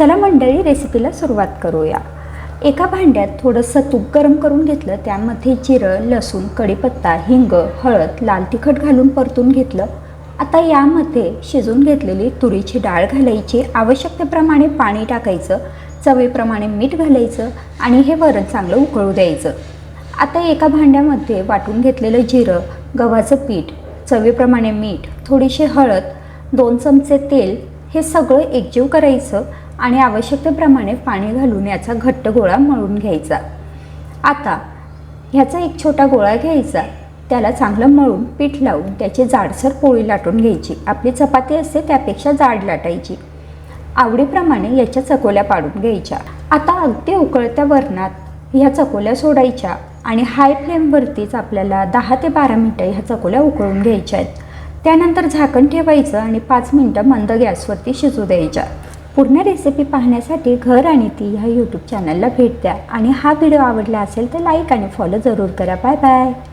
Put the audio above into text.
चला मंडळी, रेसिपीला सुरुवात करूया। एका भांड्यात थोडंसं तूप गरम करून घेतलं, त्यामध्ये जिरं, लसूण, कढीपत्ता, हिंग, हळद, लाल तिखट घालून परतून घेतलं। आता यामध्ये शिजून घेतलेली तुरीची डाळ घालायची, आवश्यकतेप्रमाणे पाणी टाकायचं, चवीप्रमाणे मीठ घालायचं आणि हे वरण चांगलं उकळू द्यायचं। आता एका भांड्यामध्ये वाटून घेतलेलं जिरं, गव्हाचं पीठ, चवीप्रमाणे मीठ, थोडीशी हळद, 2 चमचे तेल हे सगळं एकजीव करायचं आणि आवश्यकतेप्रमाणे पाणी घालून याचा घट्ट गोळा मळून घ्यायचा। आता ह्याचा एक छोटा गोळा घ्यायचा, त्याला चांगलं मळून पीठ लावून त्याची जाडसर पोळी लाटून घ्यायची। आपली चपाती असते त्यापेक्षा जाड लाटायची। आवडीप्रमाणे याच्या चकोल्या पाडून घ्यायच्या। आता अगदी उकळत्या वरणात ह्या चकोल्या सोडायच्या आणि हाय फ्लेमवरतीच आपल्याला 10 ते 12 मिनटं ह्या चकोल्या उकळून घ्यायच्या आहेत। त्यानंतर झाकण ठेवायचं आणि 5 मिनटं मंद गॅसवरती शिजू द्यायच्या। पूर्ण रेसिपी पाहण्यासाठी घर आणि ती ह्या यूट्यूब चॅनलला भेट द्या आणि हा व्हिडिओ आवडला असेल तर लाईक आणि फॉलो जरूर करा। Bye bye.